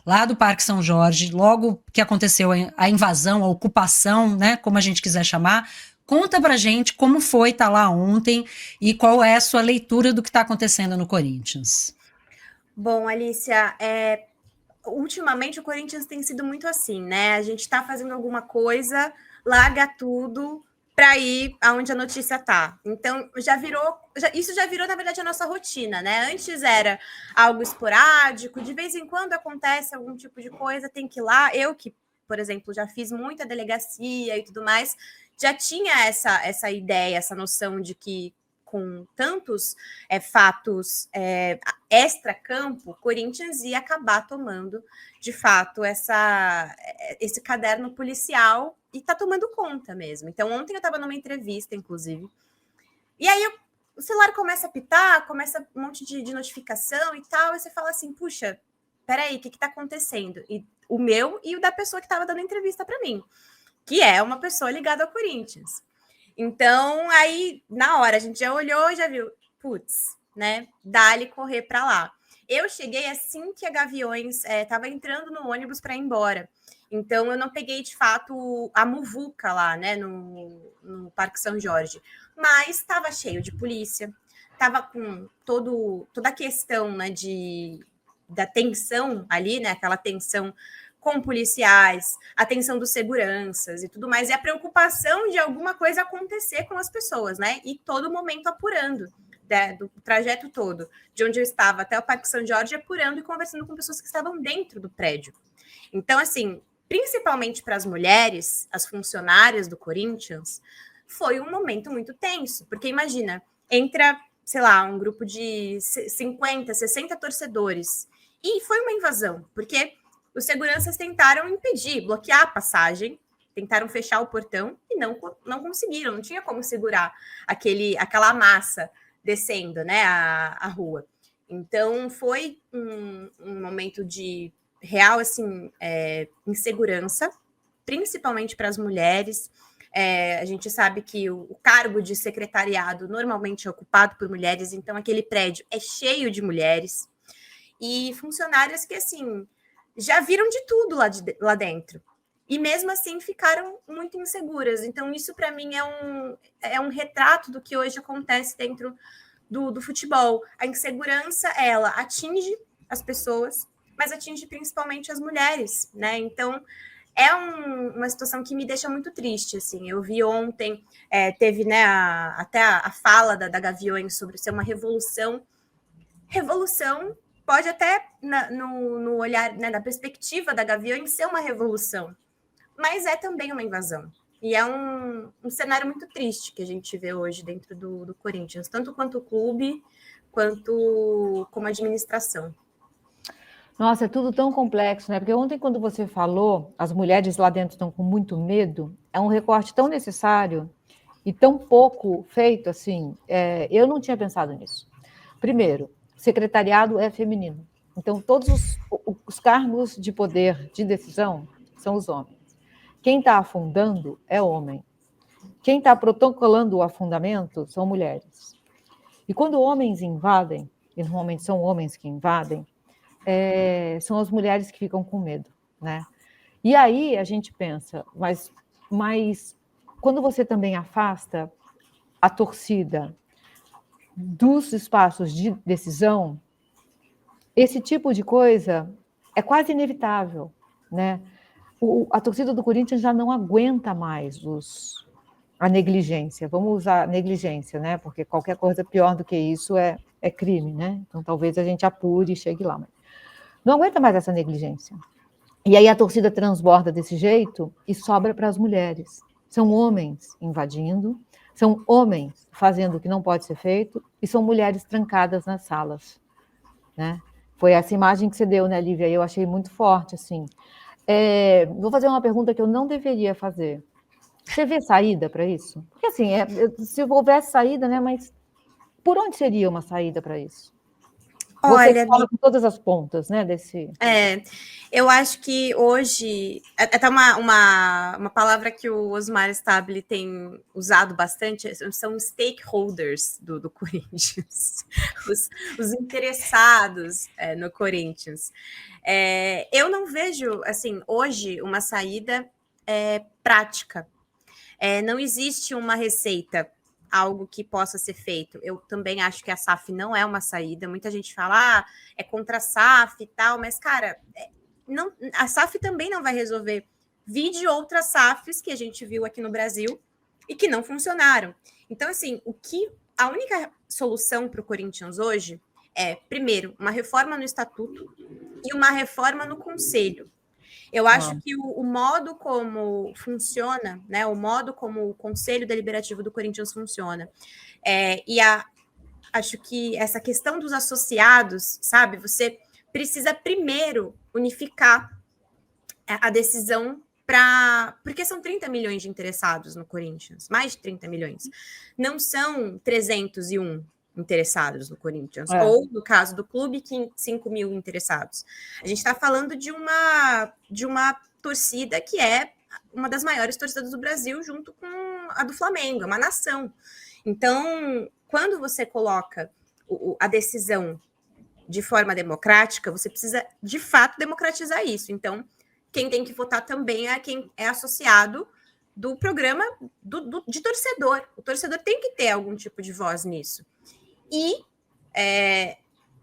lá do Parque São Jorge, logo que aconteceu a invasão, a ocupação, né, como a gente quiser chamar. Conta pra gente como foi estar lá ontem e qual é a sua leitura do que está acontecendo no Corinthians. Bom, Alicia, ultimamente o Corinthians tem sido muito assim, né? A gente está fazendo alguma coisa, larga tudo para ir aonde a notícia tá. Então, isso já virou, na verdade, a nossa rotina, né? Antes era algo esporádico, de vez em quando acontece algum tipo de coisa, tem que ir lá. Eu que, por exemplo, já fiz muita delegacia e tudo mais, já tinha essa ideia, essa noção de que com tantos fatos extra-campo, Corinthians ia acabar tomando, de fato, esse caderno policial e tá tomando conta mesmo. Então, ontem eu estava numa entrevista, inclusive, e aí o celular começa a pitar, começa um monte de notificação e tal, e você fala assim, puxa, peraí, o que tá acontecendo? E o meu e o da pessoa que estava dando entrevista para mim, que é uma pessoa ligada ao Corinthians. Então, aí, na hora, a gente já olhou e já viu, putz, né? Dá-lhe correr para lá. Eu cheguei assim que a Gaviões estava entrando no ônibus para ir embora. Então, eu não peguei, de fato, a muvuca lá, né, no Parque São Jorge. Mas estava cheio de polícia, estava com toda a questão, né, da tensão ali, né, aquela tensão com policiais, a atenção dos seguranças e tudo mais, e a preocupação de alguma coisa acontecer com as pessoas, né? E todo momento apurando, né, do trajeto todo, de onde eu estava até o Parque São Jorge, apurando e conversando com pessoas que estavam dentro do prédio. Então, assim, principalmente para as mulheres, as funcionárias do Corinthians, foi um momento muito tenso, porque imagina, entra, sei lá, um grupo de 50, 60 torcedores, e foi uma invasão, porque os seguranças tentaram impedir, bloquear a passagem, tentaram fechar o portão e não conseguiram, não tinha como segurar aquela massa descendo, né, a rua. Então, foi um momento de real, assim, insegurança, principalmente para as mulheres. A gente sabe que o cargo de secretariado normalmente é ocupado por mulheres, então aquele prédio é cheio de mulheres e funcionárias que, assim, já viram de tudo lá dentro. E mesmo assim ficaram muito inseguras. Então, isso para mim é um retrato do que hoje acontece dentro do futebol. A insegurança, ela atinge as pessoas, mas atinge principalmente as mulheres, né? Então, é uma situação que me deixa muito triste, assim. Eu vi ontem, teve, né, até a fala da Gaviões sobre ser uma revolução. Revolução pode até, no olhar, né, na perspectiva da Gaviões, ser uma revolução, mas é também uma invasão. E é um cenário muito triste que a gente vê hoje dentro do Corinthians, tanto quanto o clube, quanto como administração. Nossa, é tudo tão complexo, né? Porque ontem, quando você falou, as mulheres lá dentro estão com muito medo, é um recorte tão necessário e tão pouco feito, assim, eu não tinha pensado nisso. Primeiro, o secretariado é feminino, então todos os cargos de poder, de decisão, são os homens. Quem está afundando é homem. Quem está protocolando o afundamento são mulheres. E quando homens invadem, e normalmente são homens que invadem, são as mulheres que ficam com medo, né? E aí a gente pensa, mas quando você também afasta a torcida dos espaços de decisão, esse tipo de coisa é quase inevitável, né? A torcida do Corinthians já não aguenta mais a negligência. Vamos usar negligência, né? Porque qualquer coisa pior do que isso é crime, né? Então talvez a gente apure e chegue lá. Mas não aguenta mais essa negligência. E aí a torcida transborda desse jeito e sobra para as mulheres. São homens invadindo, são homens fazendo o que não pode ser feito e são mulheres trancadas nas salas, né? Foi essa imagem que você deu, né, Lívia? Eu achei muito forte, assim. Vou fazer uma pergunta que eu não deveria fazer. Você vê saída para isso? Porque, assim, se houvesse saída, né, mas por onde seria uma saída para isso? Você Olha, fala com todas as pontas, né, desse... Eu acho que hoje, até uma palavra que o Osmar Stabile tem usado bastante, são stakeholders do Corinthians, os interessados no Corinthians. Eu não vejo, assim, hoje uma saída prática. Não existe uma receita, algo que possa ser feito. Eu também acho que a SAF não é uma saída. Muita gente fala, é contra a SAF e tal, mas, cara, não, a SAF também não vai resolver. Vide outras SAFs que a gente viu aqui no Brasil e que não funcionaram. Então, assim, a única solução para o Corinthians hoje é, primeiro, uma reforma no estatuto e uma reforma no conselho. Eu acho que o modo como funciona, né, o modo como o Conselho Deliberativo do Corinthians funciona, acho que essa questão dos associados, sabe, você precisa primeiro unificar a decisão porque são 30 milhões de interessados no Corinthians, mais de 30 milhões. Não são 301 interessados no Corinthians, ou no caso do clube, 5 mil interessados. A gente está falando de uma torcida que é uma das maiores torcidas do Brasil, junto com a do Flamengo, é uma nação. Então, quando você coloca a decisão de forma democrática, você precisa, de fato, democratizar isso. Então, quem tem que votar também é quem é associado do programa de torcedor. O torcedor tem que ter algum tipo de voz nisso. E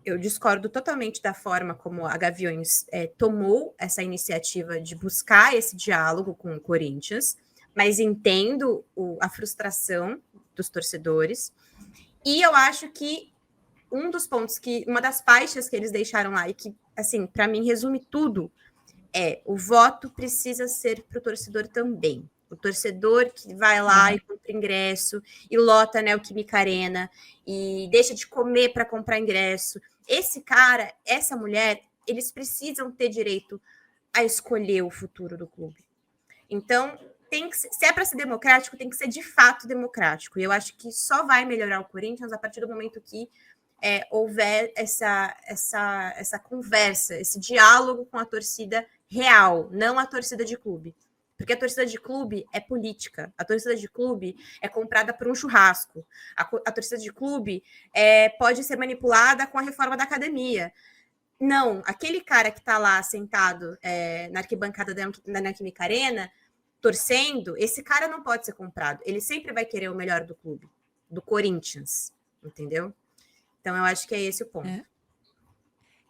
eu discordo totalmente da forma como a Gaviões tomou essa iniciativa de buscar esse diálogo com o Corinthians, mas entendo a frustração dos torcedores. E eu acho que um dos pontos uma das faixas que eles deixaram lá, e que, assim, para mim resume tudo, o voto precisa ser para o torcedor também. O torcedor que vai lá e compra ingresso e lota a Neoquímica Arena e deixa de comer para comprar ingresso. Esse cara, essa mulher, eles precisam ter direito a escolher o futuro do clube. Então, se é para ser democrático, tem que ser de fato democrático. E eu acho que só vai melhorar o Corinthians a partir do momento que houver essa conversa, esse diálogo com a torcida real, não a torcida de clube. Porque a torcida de clube é política, a torcida de clube é comprada por um churrasco, a torcida de clube pode ser manipulada com a reforma da academia. Não, aquele cara que está lá sentado na arquibancada da Neoquímica Arena, torcendo, esse cara não pode ser comprado. Ele sempre vai querer o melhor do clube, do Corinthians, entendeu? Então, eu acho que é esse o ponto.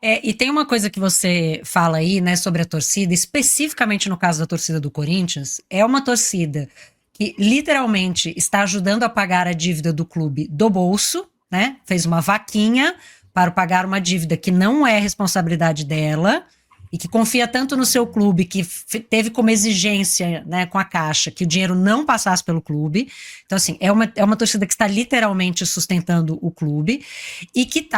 E tem uma coisa que você fala aí, né, sobre a torcida, especificamente no caso da torcida do Corinthians, é uma torcida que literalmente está ajudando a pagar a dívida do clube do bolso, né, fez uma vaquinha para pagar uma dívida que não é responsabilidade dela, e que confia tanto no seu clube, que teve como exigência, né, com a Caixa, que o dinheiro não passasse pelo clube. Então, assim, é uma torcida que está literalmente sustentando o clube e que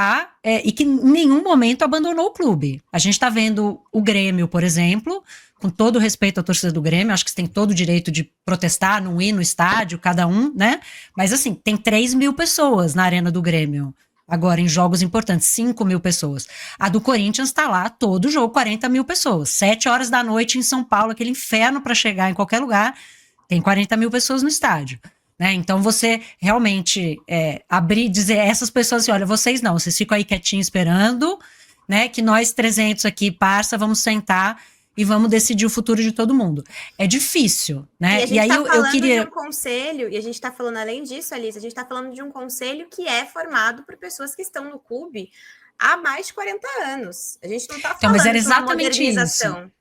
em nenhum momento abandonou o clube. A gente está vendo o Grêmio, por exemplo, com todo o respeito à torcida do Grêmio, acho que você tem todo o direito de protestar, não ir no estádio, cada um, né? Mas, assim, tem 3 mil pessoas na arena do Grêmio. Agora, em jogos importantes, 5 mil pessoas. A do Corinthians está lá, todo jogo, 40 mil pessoas. 7 horas da noite em São Paulo, aquele inferno para chegar em qualquer lugar, tem 40 mil pessoas no estádio. Né? Então, você realmente abrir, dizer a essas pessoas assim, olha, vocês não, vocês ficam aí quietinhos esperando, né, que nós 300 aqui, parça, vamos sentar e vamos decidir o futuro de todo mundo. É difícil, né? E aí eu queria... de um conselho, e a gente está falando, além disso, Alice, a gente está falando de um conselho que é formado por pessoas que estão no clube há mais de 40 anos. A gente não está falando mas era exatamente de uma modernização. Isso.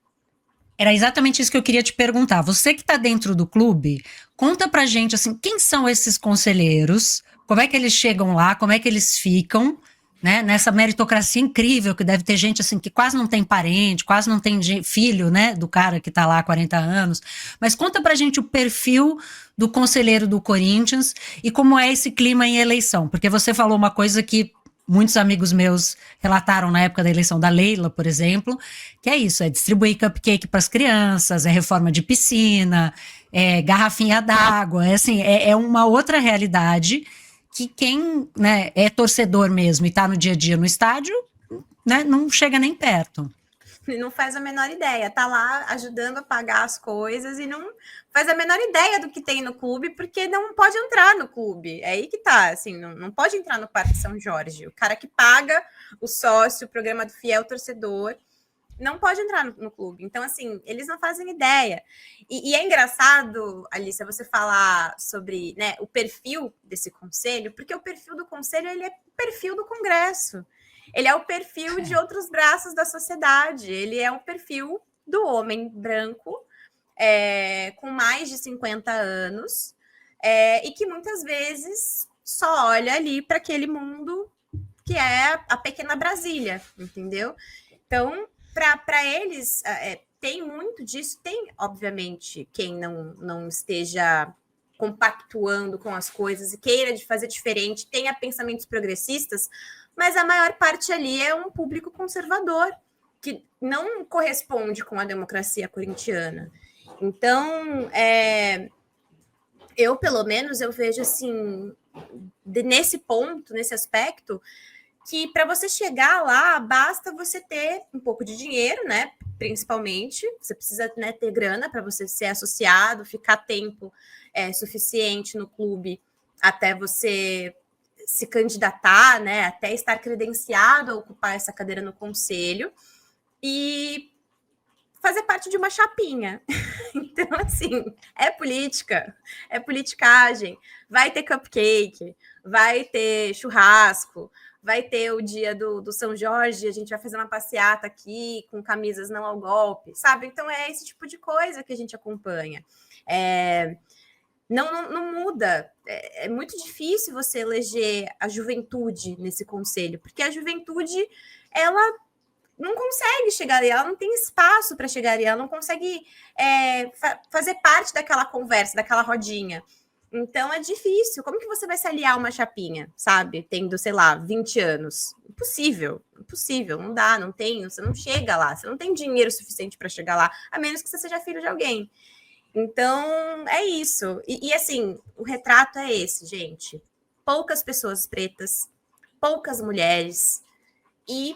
Era exatamente isso que eu queria te perguntar. Você que está dentro do clube, conta pra gente, assim, quem são esses conselheiros, como é que eles chegam lá, como é que eles ficam, né, nessa meritocracia incrível, que deve ter gente assim que quase não tem parente, quase não tem filho, né, do cara que tá lá há 40 anos, mas conta pra gente o perfil do conselheiro do Corinthians e como é esse clima em eleição, porque você falou uma coisa que muitos amigos meus relataram na época da eleição da Leila, por exemplo, que é isso, é distribuir cupcake para as crianças, é reforma de piscina, é garrafinha d'água, assim, é uma outra realidade que quem, né, é torcedor mesmo e está no dia a dia no estádio, né, não chega nem perto. Não faz a menor ideia, tá lá ajudando a pagar as coisas e não faz a menor ideia do que tem no clube, porque não pode entrar no clube. É aí que tá, assim, não pode entrar no Parque São Jorge. O cara que paga o sócio, o programa do fiel torcedor, não pode entrar no clube. Então, assim, eles não fazem ideia. E é engraçado, Alicia, você falar sobre, né, o perfil desse conselho, porque o perfil do conselho, ele é o perfil do Congresso. Ele é o perfil de outros braços da sociedade. Ele é o perfil do homem branco, com mais de 50 anos, e que muitas vezes só olha ali para aquele mundo que é a pequena Brasília, entendeu? Então, para eles, tem muito disso. Tem, obviamente, quem não esteja compactuando com as coisas e queira de fazer diferente, tenha pensamentos progressistas, mas a maior parte ali é um público conservador, que não corresponde com a democracia corintiana. Então, eu, pelo menos, eu vejo assim, nesse ponto, nesse aspecto, que para você chegar lá, basta você ter um pouco de dinheiro, né? Principalmente, você precisa, né, ter grana para você ser associado, ficar tempo suficiente no clube até você se candidatar, né? Até estar credenciado a ocupar essa cadeira no conselho e fazer parte de uma chapinha. Então, assim, é política, é politicagem. Vai ter cupcake, vai ter churrasco, vai ter o dia do São Jorge, a gente vai fazer uma passeata aqui com camisas não ao golpe, sabe? Então é esse tipo de coisa que a gente acompanha. Não muda. É muito difícil você eleger a juventude nesse conselho, porque a juventude, ela não consegue chegar ali, ela não tem espaço para chegar ali, ela não consegue fazer parte daquela conversa, daquela rodinha. Então é difícil. Como que você vai se aliar a uma chapinha, sabe? Tendo, sei lá, 20 anos. Impossível, não dá, não tem, você não chega lá, você não tem dinheiro suficiente para chegar lá, a menos que você seja filho de alguém. Então, é isso. E assim, o retrato é esse, gente. Poucas pessoas pretas, poucas mulheres, e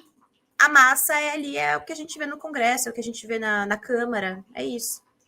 a massa ali, é o que a gente vê no Congresso, é o que a gente vê na Câmara, é isso.